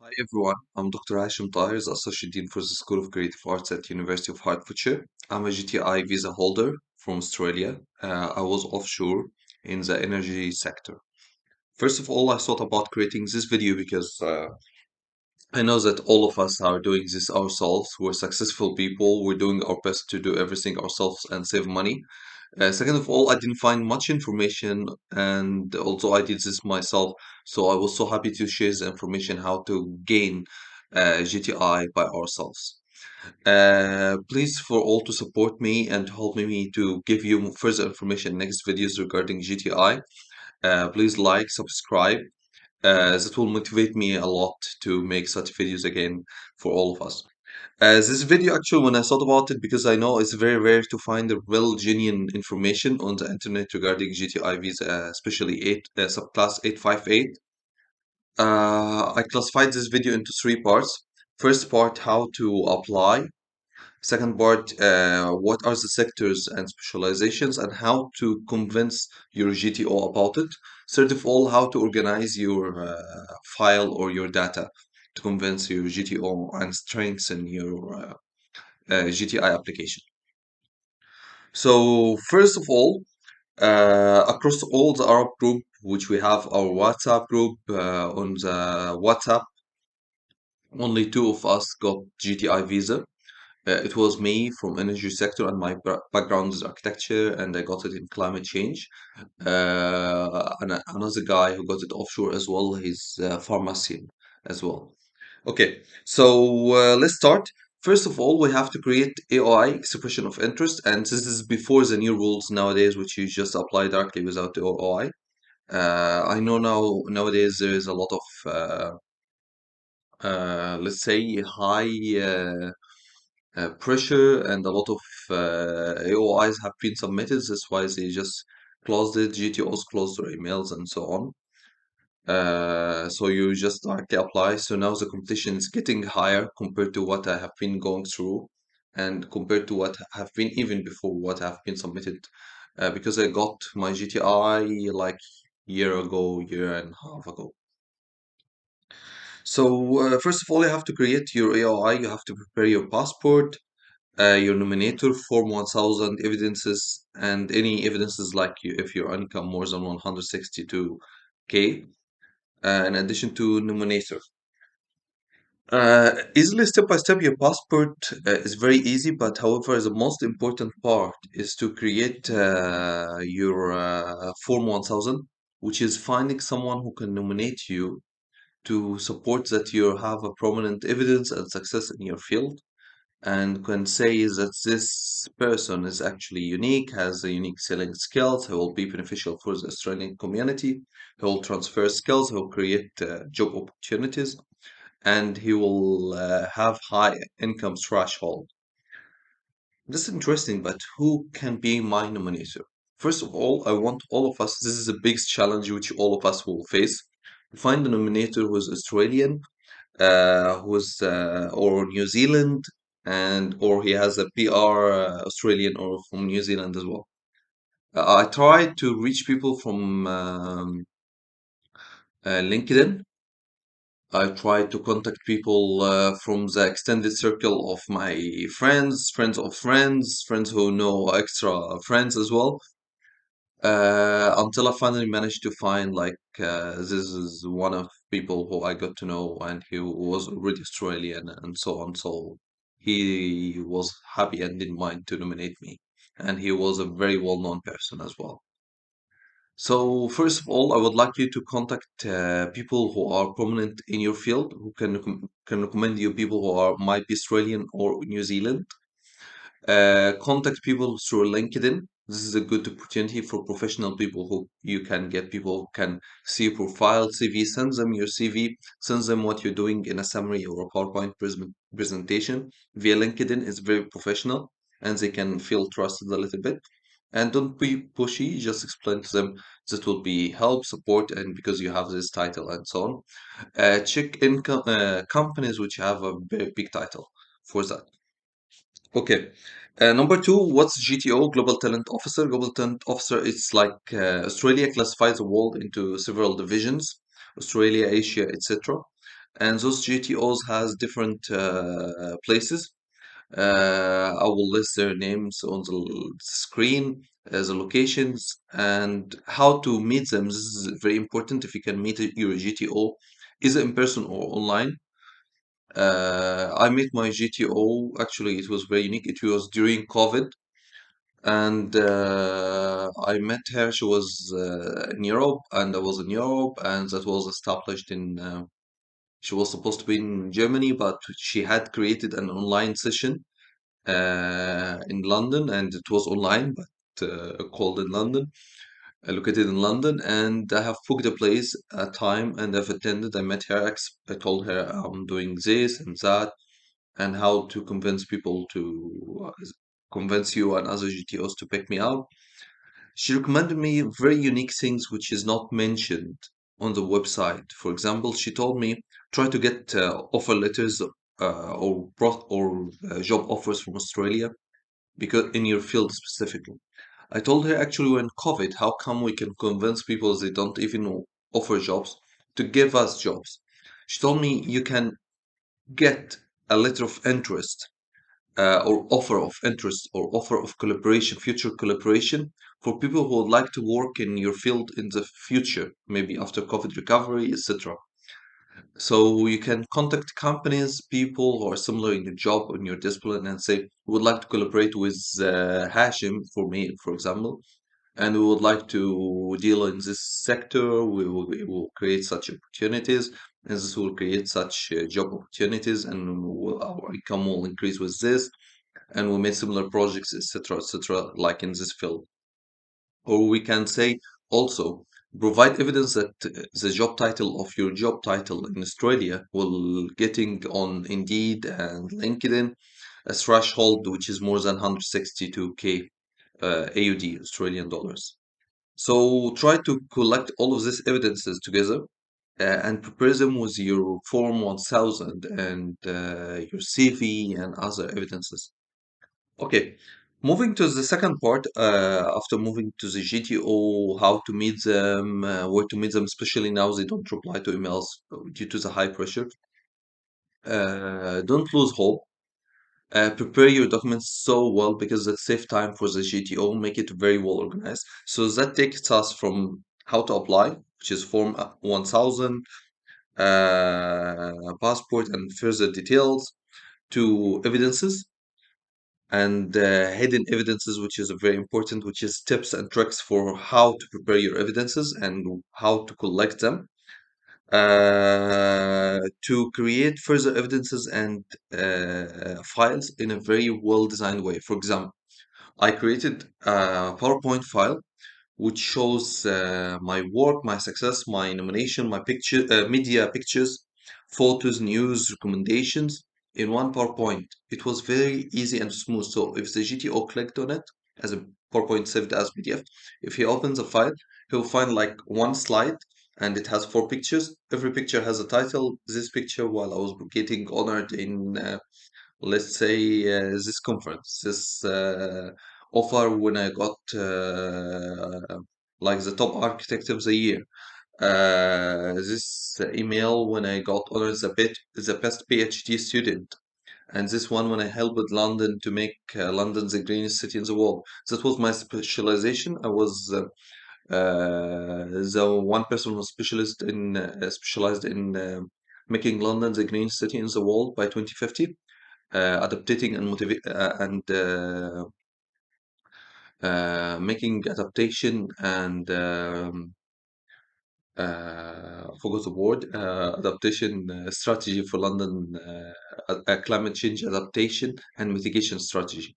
Hi everyone, I'm Dr. Hashim Tahir, Associate Dean for the School of Creative Arts at University of Hertfordshire. I'm a GTI visa holder from Australia. I was offshore in the energy sector. First of all, I thought about creating this video because I know that all of us are doing this ourselves. We're successful people. We're doing our best to do everything ourselves and save money. Second of all, I didn't find much information, and also I did this myself, so I was so happy to share the information how to gain GTI by ourselves. Please for all to support me and help me to give you further information next videos regarding GTI. Please like, subscribe. That will motivate me a lot to make such videos again for all of us. This video actually, when I thought about it, because I know it's very rare to find a real genuine information on the internet regarding GTI visa, especially subclass 858. I classified this video into three parts. First part, how to apply. Second part, what are the sectors and specializations and how to convince your GTO about it. Third of all, how to organize your file or your data to convince your GTO and strengthen your GTI application. So first of all, across all the Arab group, which we have our WhatsApp group, on the WhatsApp, only two of us got GTI visa. It was me from energy sector, and my background is architecture, and I got it in climate change. And another guy who got it offshore as well. He's a pharmacian as well. Okay, so let's start. First of all, we have to create AOI, expression of interest, and this is before the new rules nowadays, which you just apply directly without the AOI. I know nowadays there is a lot of let's say high pressure, and a lot of AOIs have been submitted. That's why they just closed it. GTOs closed their emails and so on. So you just directly apply. So now the competition is getting higher compared to what I have been going through, and compared to what have been even before what have been submitted. Because I got my GTI like year ago, year and a half ago. So first of all, you have to create your AOI. You have to prepare your passport, your nominator, Form 1000 evidences, and any evidences like if your income more than 162K, in addition to nominator. Easily step by step, your passport is very easy, but however, the most important part is to create your Form 1000, which is finding someone who can nominate you to support that you have a prominent evidence and success in your field, and can say that this person is actually unique, has a unique selling skills, he will be beneficial for the Australian community, he will transfer skills, he will create job opportunities, and he will have high income threshold. This is interesting, but who can be my nominator? First of all, I want all of us, this is the biggest challenge which all of us will face. Find a nominator who is Australian, who's or New Zealand, and or he has a PR Australian or from New Zealand as well. I tried to reach people from LinkedIn. I tried to contact people from the extended circle of my friends, friends of friends, friends who know extra friends as well. Until I finally managed to find this is one of people who I got to know, and he was already Australian and so on. So he was happy and didn't mind to nominate me, and he was a very well-known person as well. So first of all, I would like you to contact people who are prominent in your field, who can recommend you people who are might be Australian or New Zealand. Contact people through LinkedIn. This is a good opportunity for professional people who you can get people who can see your profile, CV, send them your CV, send them what you're doing in a summary or a PowerPoint presentation via LinkedIn. Is very professional, and they can feel trusted a little bit. And don't be pushy, just explain to them that will be help, support, and because you have this title and so on. Check in companies which have a very big title for that. Okay. Number two, what's GTO, Global Talent Officer? Global Talent Officer, it's like Australia classifies the world into several divisions, Australia, Asia, etc. and those GTOs has different places. I will list their names on the screen, the locations, and how to meet them. This is very important. If you can meet your GTO, either in person or online. I met my GTO. Actually, it was very unique. It was during COVID, and I met her. She was in Europe, and I was in Europe, and that was established in. She was supposed to be in Germany, but she had created an online session in London, and it was online, but called in London, located in London. And I have booked a place, a time, and I've attended. I met her. I told her I'm doing this and that, and how to convince people to convince you and other GTOs to pick me up. She recommended me very unique things which is not mentioned on the website. For example, she told me try to get offer letters or job offers from Australia because in your field specifically. I told her actually when COVID, how come we can convince people they don't even offer jobs to give us jobs? She told me you can get a letter of interest or offer of interest or offer of collaboration, future collaboration for people who would like to work in your field in the future, maybe after COVID recovery, etc. So you can contact companies, people who are similar in your job, in your discipline, and say, we would like to collaborate with Hashim for me, for example, and we would like to deal in this sector. We will create such opportunities, and this will create such job opportunities, and our income will increase with this, and we made similar projects, etc., etc., like in this field. Or we can say also provide evidence that the job title of your job title in Australia will getting on Indeed and LinkedIn a threshold which is more than 162k AUD, Australian dollars. So try to collect all of these evidences together and prepare them with your Form 1000 and your CV and other evidences. Okay, moving to the second part, after moving to the GTO, how to meet them, where to meet them, especially now they don't reply to emails due to the high pressure. Don't lose hope. Prepare your documents so well because that save time for the GTO, make it very well organized. So that takes us from how to apply, which is Form 1000, passport, and further details, to evidences and hidden evidences, which is very important, which is tips and tricks for how to prepare your evidences and how to collect them, to create further evidences and files in a very well designed way. For example, I created a PowerPoint file which shows my work, my success, my nomination, my picture, media pictures, photos, news, recommendations in one PowerPoint. It was very easy and smooth. So if the GTO clicked on it as a PowerPoint saved as PDF, if he opens a file, he'll find like one slide and it has four pictures. Every picture has a title. This picture, while I was getting honored in let's say this conference, this offer when I got like the top architect of the year. This email when I got honored the best PhD student, and this one when I helped London to make London the greenest city in the world. That was my specialization. I was the one person who specialized in making London the greenest city in the world by 2050, adaptating and making adaptation and forgot the word adaptation strategy for London, a climate change adaptation and mitigation strategy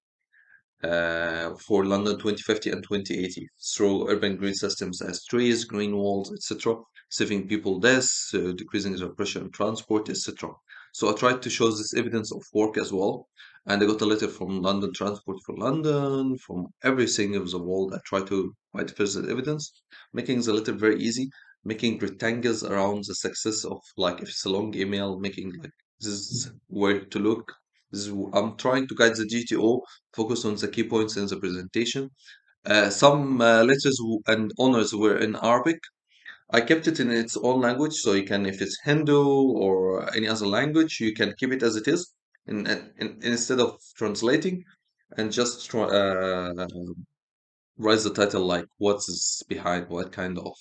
for London 2050 and 2080 through urban green systems as trees, green walls, etc., saving people deaths, decreasing the pressure on transport, etc. So I tried to show this evidence of work as well. And I got a letter from London Transport for London, from everything of the world. I tried to provide further evidence, making the letter very easy, making rectangles around the success of like if it's a long email, making like this is where to look. I'm trying to guide the GTO, focus on the key points in the presentation. Some letters and honors were in Arabic. I kept it in its own language, so you can, if it's Hindu or any other language, you can keep it as it is, instead of translating, and just write the title like what's behind, what kind of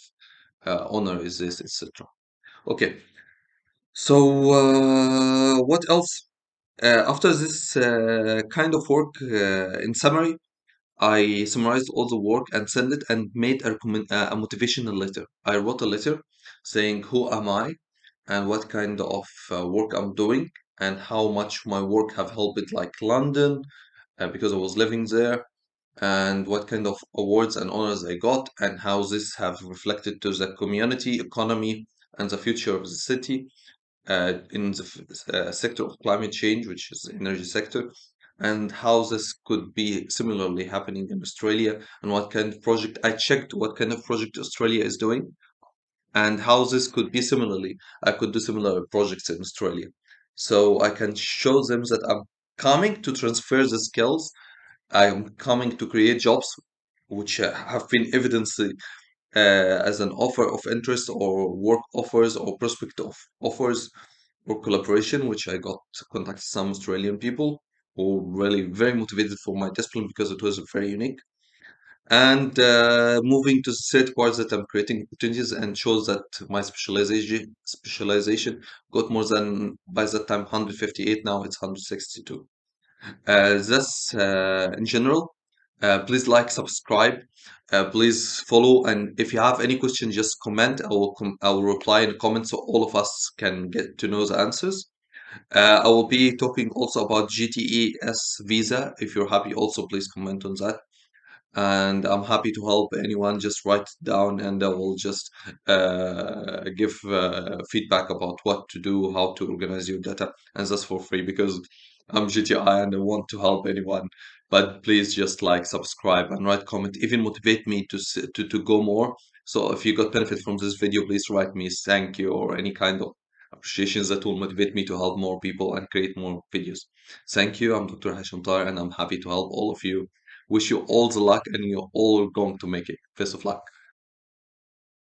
honor is this, etc. Okay, so what else? After this kind of work, in summary, I summarized all the work and sent it and made a motivational letter. I wrote a letter saying who am I and what kind of work I'm doing and how much my work have helped like London because I was living there, and what kind of awards and honors I got and how this have reflected to the community, economy, and the future of the city in the sector of climate change, which is the energy sector, and how this could be similarly happening in Australia, and what kind of project I checked what kind of project Australia is doing, and how this could be similarly. I could do similar projects in Australia. So I can show them that I'm coming to transfer the skills, I'm coming to create jobs which have been evidenced as an offer of interest or work offers or prospect of offers or collaboration, which I got to contact some Australian people who were really very motivated for my discipline because it was very unique. And moving to the third part, that I'm creating opportunities and shows that my specialization got more than, by that time, 158. Now it's 162. That's in general. Please like, subscribe, please follow, and if you have any question, just comment. I will reply in the comments so all of us can get to know the answers. I will be talking also about GTES visa. If you're happy, also please comment on that, and I'm happy to help anyone. Just write it down, and I will just give feedback about what to do, how to organize your data, and that's for free because I'm GTI and I want to help anyone. But please just like, subscribe, and write comment. Even motivate me to go more. So if you got benefit from this video, please write me thank you or any kind of appreciations that will motivate me to help more people and create more videos. Thank you. I'm Dr. Hashim Tar, and I'm happy to help all of you. Wish you all the luck, and you're all going to make it. Best of luck.